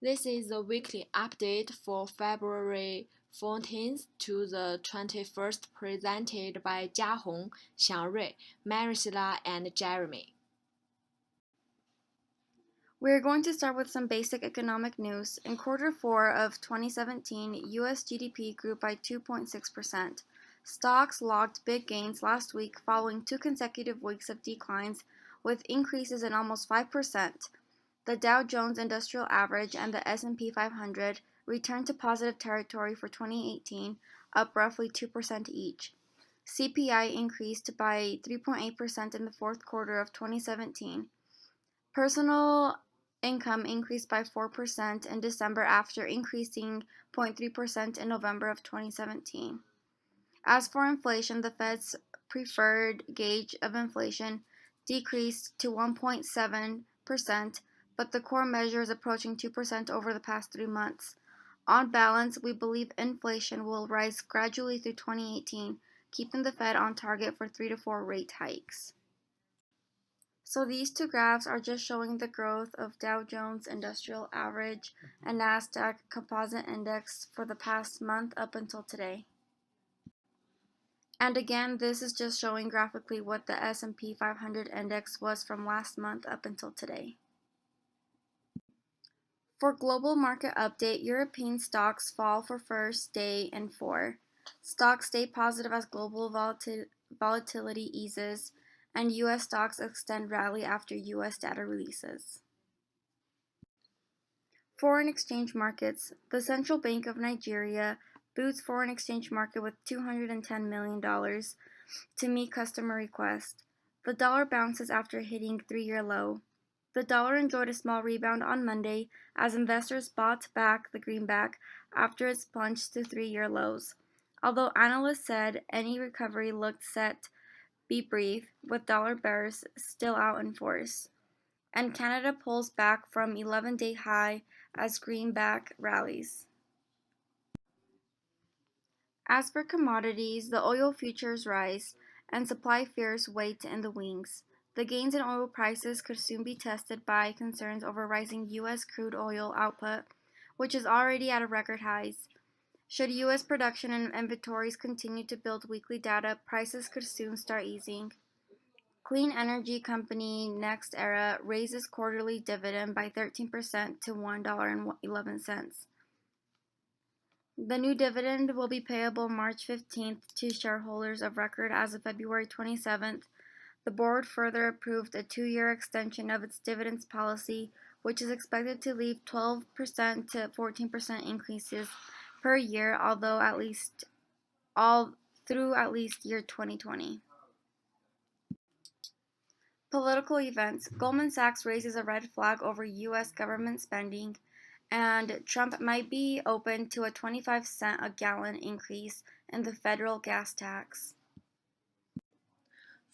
This is the weekly update for February 14th to the 21st, presented by Jiahong, Xiangrui, Maricela, and Jeremy. We're going to start with some basic economic news. In quarter 4 of 2017, US GDP grew by 2.6%. Stocks logged big gains last week following 2 consecutive weeks of declines, with increases in almost 5%. The Dow Jones Industrial Average and the S&P 500 returned to positive territory for 2018, up roughly 2% each. CPI increased by 3.8% in the fourth quarter of 2017. Personal income increased by 4% in December after increasing 0.3% in November of 2017. As for inflation, the Fed's preferred gauge of inflation decreased to 1.7%, but the core measure is approaching 2% over the past 3 months. On balance, we believe inflation will rise gradually through 2018, keeping the Fed on target for 3 to 4 rate hikes. So these two graphs are just showing the growth of Dow Jones Industrial Average and Nasdaq Composite Index for the past month up until today. And again, this is just showing graphically what the S&P 500 index was from last month up until today. For global market update, European stocks fall for first day in 4. Stocks stay positive as global volatility eases, and U.S. stocks extend rally after U.S. data releases. Foreign exchange markets. The Central Bank of Nigeria boosts foreign exchange market with $210 million to meet customer request. The dollar bounces after hitting 3-year low. The dollar enjoyed a small rebound on Monday as investors bought back the greenback after its plunge to 3-year lows. Although analysts said any recovery looked set be brief, with dollar bears still out in force. And Canada pulls back from 11-day high as greenback rallies. As for commodities, the oil futures rise, and supply fears wait in the wings. The gains in oil prices could soon be tested by concerns over rising U.S. crude oil output, which is already at a record highs. Should U.S. production and inventories continue to build weekly data, prices could soon start easing. Clean energy company NextEra raises quarterly dividend by 13% to $1.11. The new dividend will be payable March 15th to shareholders of record as of February 27th. The board further approved a 2-year extension of its dividends policy, which is expected to leave 12% to 14% increases per year, although all through at least year 2020. Political events. Goldman Sachs raises a red flag over U.S. government spending, and Trump might be open to a 25-cent a gallon increase in the federal gas tax.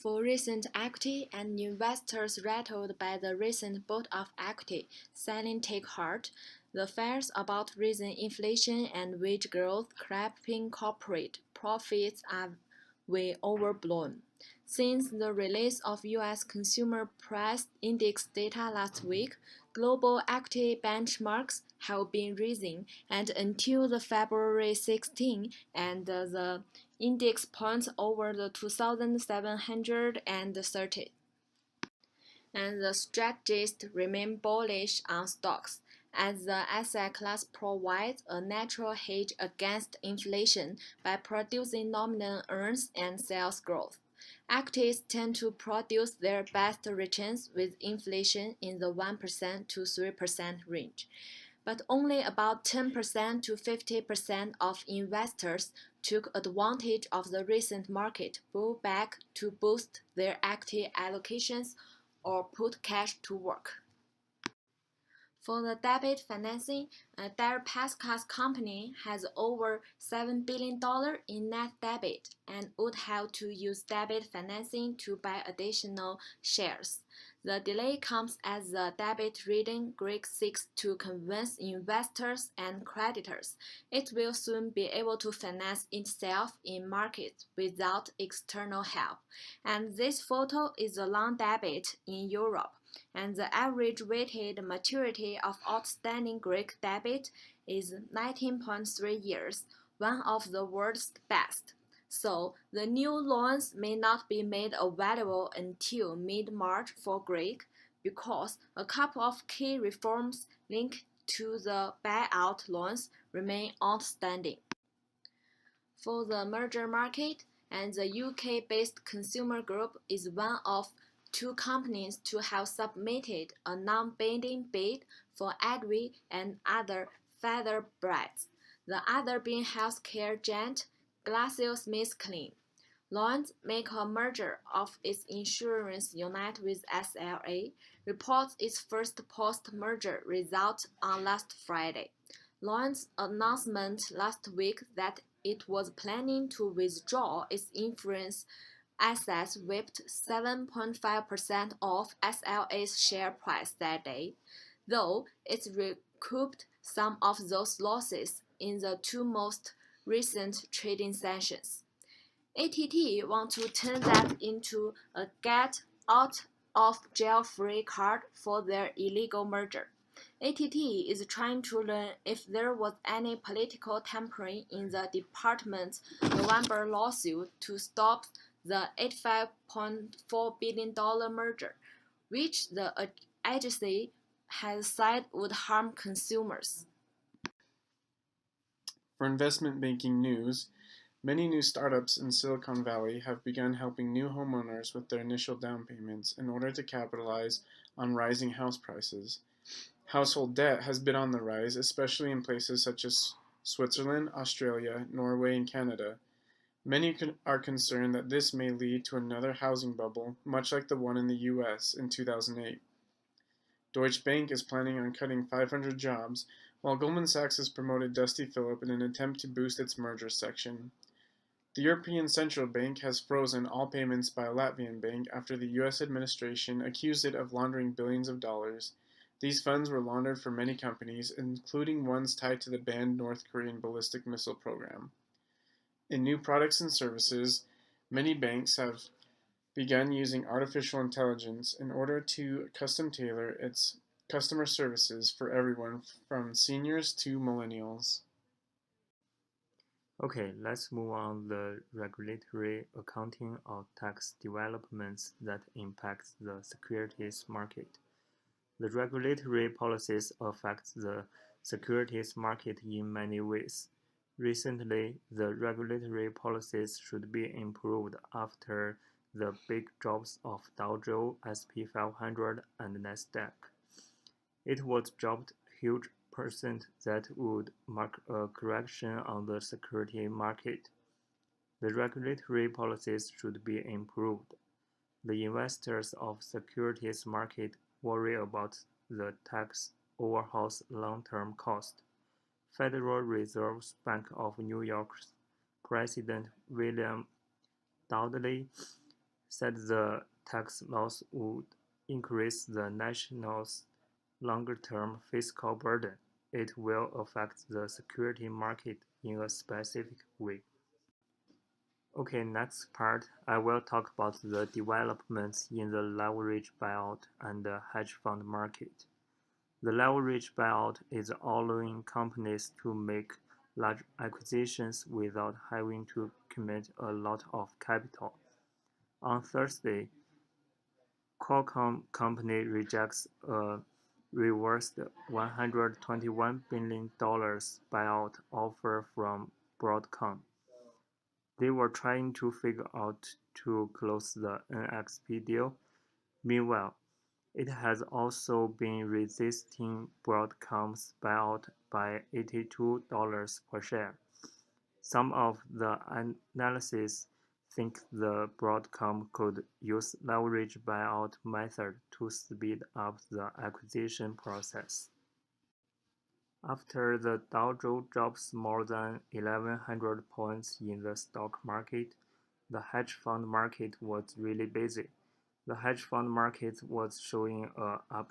For recent equity, and investors rattled by the recent bout of equity selling take heart, the fears about rising inflation and wage growth crippling corporate profits are way overblown. Since the release of U.S. Consumer Price Index data last week, global equity benchmarks have been rising, and until the February 16, and the index points over the 2,730. And the strategists remain bullish on stocks, as the asset class provides a natural hedge against inflation by producing nominal earnings and sales growth. Equities tend to produce their best returns with inflation in the 1% to 3% range, but only about 10% to 50% of investors took advantage of the recent market pullback to boost their equity allocations or put cash to work. For the debit financing, Deripaska's company has over $7 billion in net debit and would have to use debit financing to buy additional shares. The delay comes as the debit rating grid seeks to convince investors and creditors it will soon be able to finance itself in markets without external help. And this photo is a long debit in Europe. and the average weighted maturity of outstanding Greek debt is 19.3 years, one of the world's best. So, the new loans may not be made available until mid-March for Greece because a couple of key reforms linked to the buyout loans remain outstanding. For the merger market, and the UK-based Consumer Group is one of two companies to have submitted a non-binding bid for Advil and other feather brands, the other being healthcare giant GlaxoSmithKline. Lloyd's make a merger of its insurance unit with SLA, reports its first post-merger result on last Friday. Lloyd's announcement last week that it was planning to withdraw its insurance assets whipped 7.5% off SLA's share price that day, though it recouped some of those losses in the two most recent trading sessions. ATT wants to turn that into a get out of jail free card for their illegal merger. ATT is trying to learn if there was any political tampering in the department's November lawsuit to stop the $85.4 billion merger, which the agency has said would harm consumers. For investment banking news, many new startups in Silicon Valley have begun helping new homeowners with their initial down payments in order to capitalize on rising house prices. Household debt has been on the rise, especially in places such as Switzerland, Australia, Norway, and Canada. Many are concerned that this may lead to another housing bubble, much like the one in the US in 2008. Deutsche Bank is planning on cutting 500 jobs, while Goldman Sachs has promoted Dusty Phillip in an attempt to boost its merger section. The European Central Bank has frozen all payments by a Latvian bank after the US administration accused it of laundering billions of dollars. These funds were laundered for many companies, including ones tied to the banned North Korean ballistic missile program. In new products and services, many banks have begun using artificial intelligence in order to custom tailor its customer services for everyone from seniors to millennials. Okay, let's move on the regulatory, accounting, or tax developments that impact the securities market. The regulatory policies affect the securities market in many ways. Recently, the regulatory policies should be improved after the big drops of Dow Jones, S&P 500, and Nasdaq. It was dropped huge percent that would mark a correction on the security market. The regulatory policies should be improved. The investors of securities market worry about the tax overhaul's long-term cost. Federal Reserve Bank of New York's President William Dudley said the tax laws would increase the nation's longer-term fiscal burden. It will affect the security market in a specific way. Okay, next part, I will talk about the developments in the leverage buyout and the hedge fund market. The leverage buyout is allowing companies to make large acquisitions without having to commit a lot of capital. On Thursday, Qualcomm company rejects a reversed $121 billion buyout offer from Broadcom. They were trying to figure out to close the NXP deal. Meanwhile, it has also been resisting Broadcom's buyout by $82 per share. Some of the analysts think the Broadcom could use leverage buyout method to speed up the acquisition process. After the Dow Jones drops more than 1,100 points in the stock market, the hedge fund market was really busy. The hedge fund market was showing a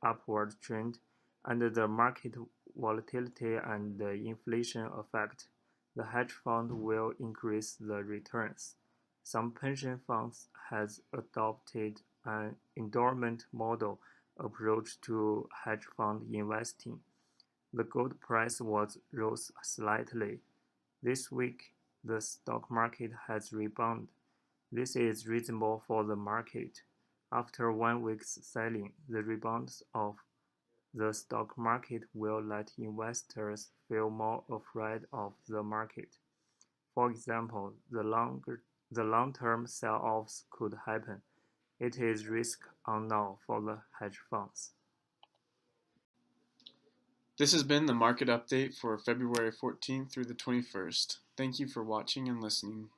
upward trend. Under the market volatility and the inflation effect, the hedge fund will increase the returns. Some pension funds has adopted an endowment model approach to hedge fund investing. The gold price rose slightly. This week, the stock market has rebounded. This is reasonable for the market. After 1 week's selling, the rebound of the stock market will let investors feel more afraid of the market. For example, the long-term sell-offs could happen. It is risk on now for the hedge funds. This has been the market update for February 14th through the 21st. Thank you for watching and listening.